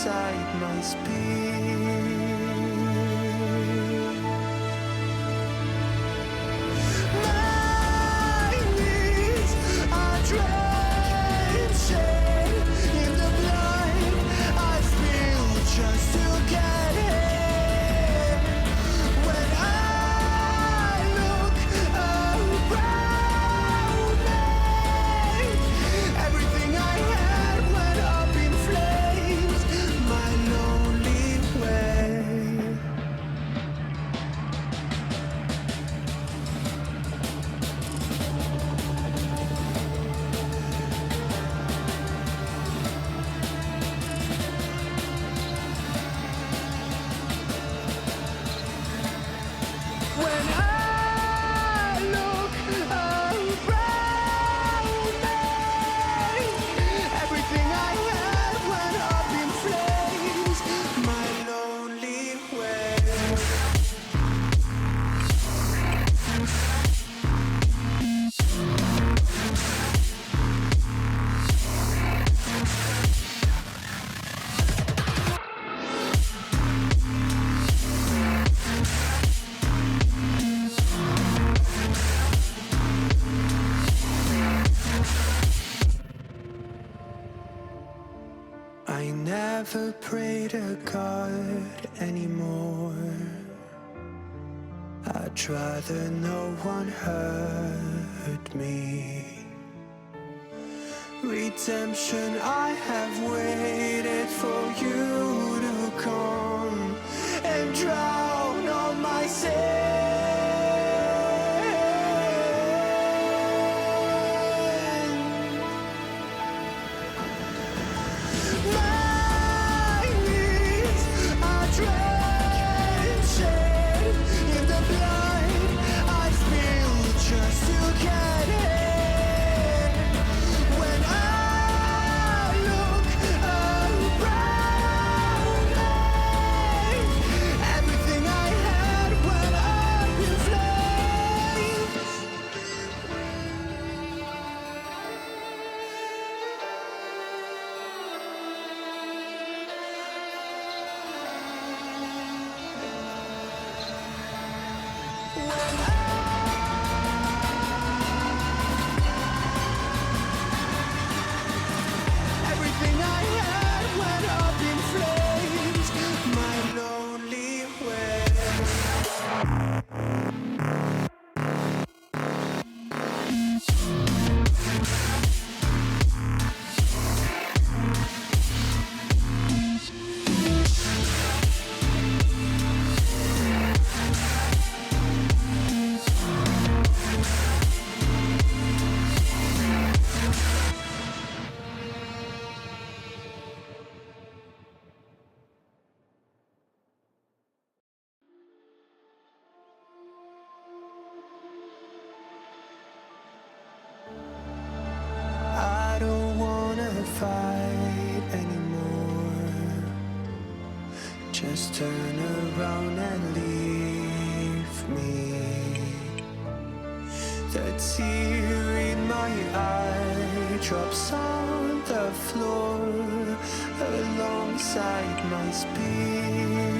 alongside my speed. My knees are drenching in the blood I spill just to get here. When I look around me, everything I had went up in flames. My lonely way. When I look around me, everything I had went up in flames. My lonely way. I never pray to God anymore. I'd rather no one hurt me. Redemption, I have waited for you to come and drown all my sins. My knees are drenching in the blood I spill just to get here. When I look around me, everything I had went up in flames. Everything I had went up in flames. My lonely way. I don't wanna fight anymore. Just turn around and leave me. The tear in my eye drops on the floor alongside my speed.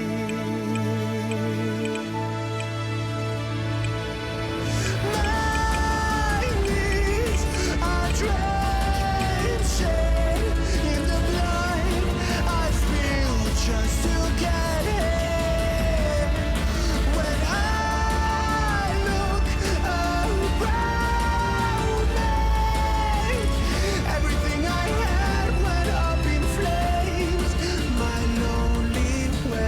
My knees are drenching in the blood I spill just to get here. When I look around me, everything I had went up in flames. My lonely way.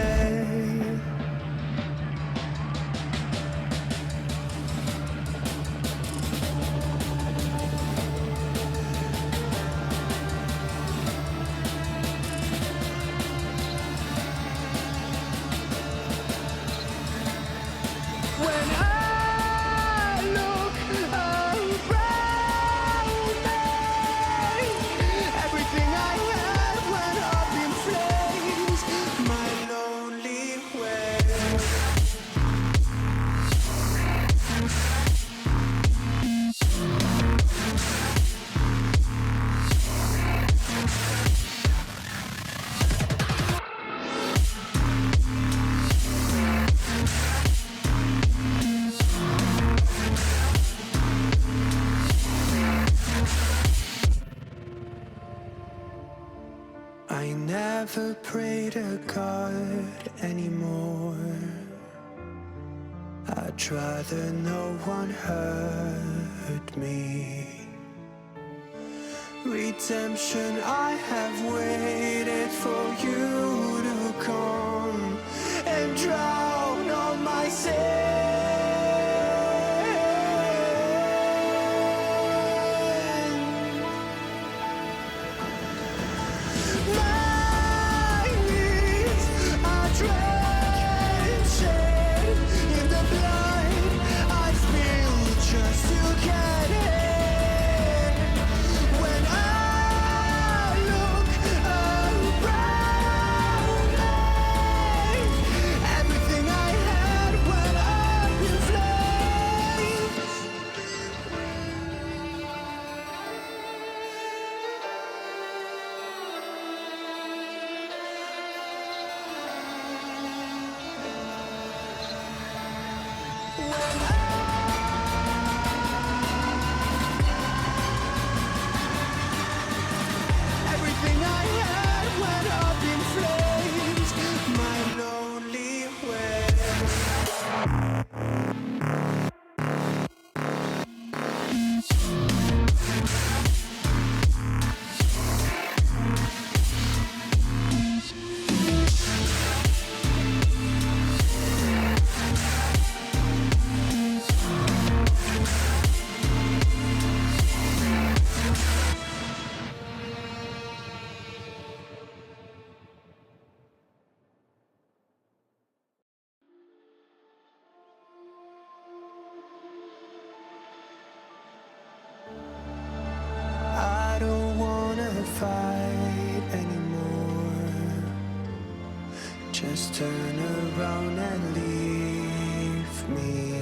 I never pray to God anymore. I'd rather no one hurt me. Redemption, I have waited for you to come and drown all my sins. I don't wanna fight anymore. Just turn around and leave me.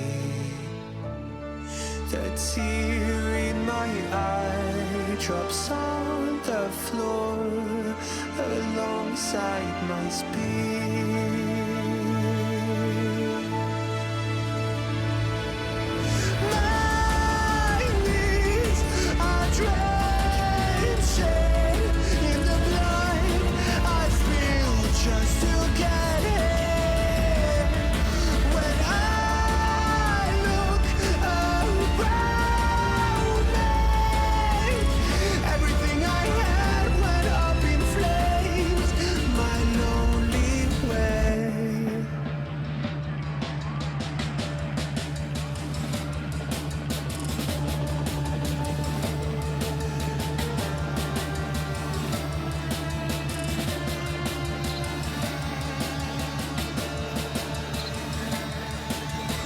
The tear in my eye drops on the floor alongside my speed. My knees are drenching in the blood I spill just to get here. When I look around me, everything I had went up in flames. My lonely way.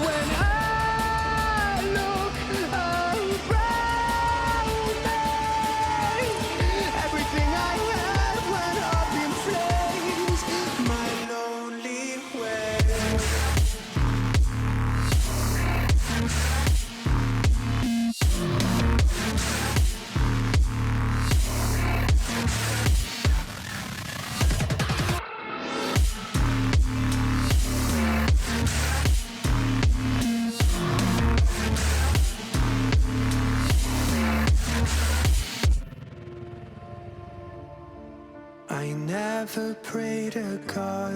When I look around me, everything I had went up in flames. My lonely way. I never pray to God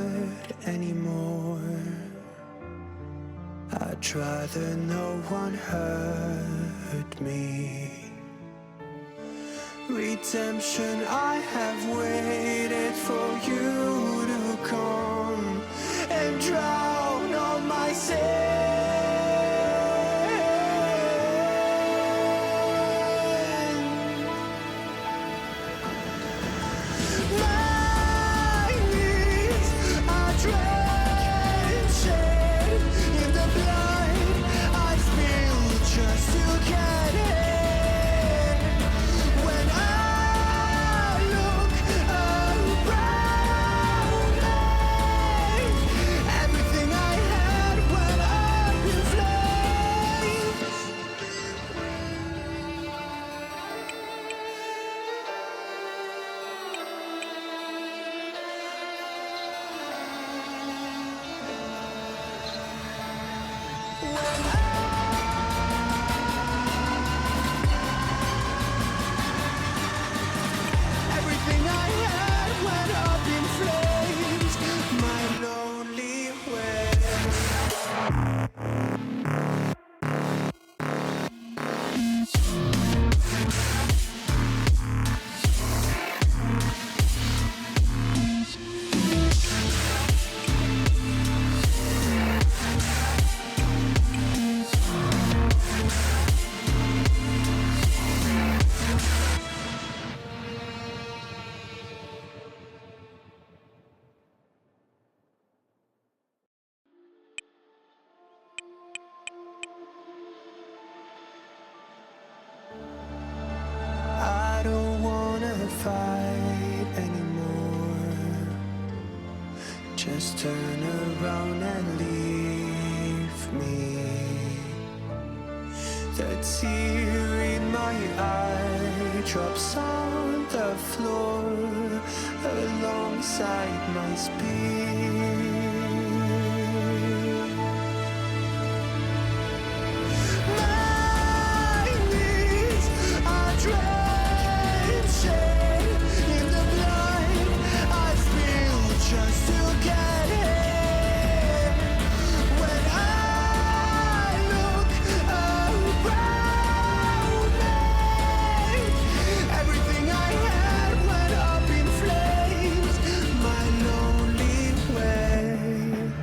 anymore. I'd rather no one hurt me. Redemption, I have waited for you to come and drown all my sins. My knees are drenching in the blood I spill just to get here. When I look around me, everything I had went up in flames. Everything I had went just turn around and leave me. The tear in my eye drops on the floor alongside my speed. My knees are drenching in the blood I spill just to get here. When I look around me, everything I had went up in flames. My lonely way.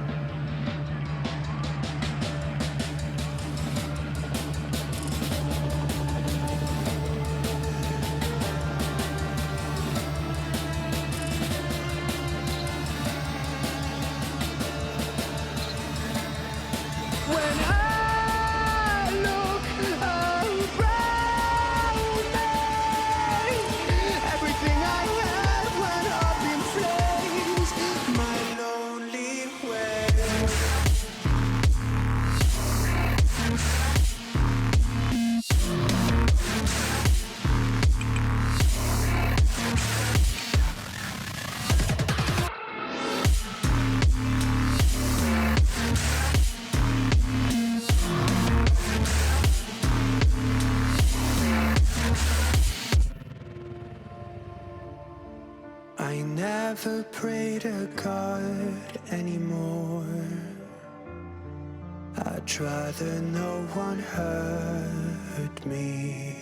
When I look around me, everything I had went up in flames. My lonely way. I never pray to God anymore. I'd rather no one hurt me.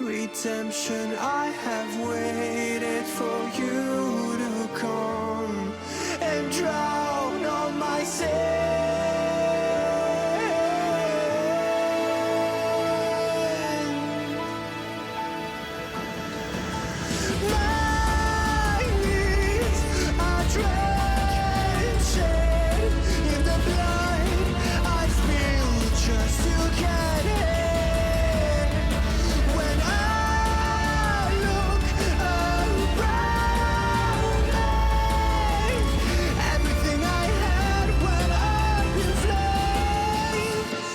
Redemption, I have waited for you to come and drown all my sin. My knees are drenching in the blood I spill just to get here. When I look around me, everything I had went up in flames.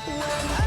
When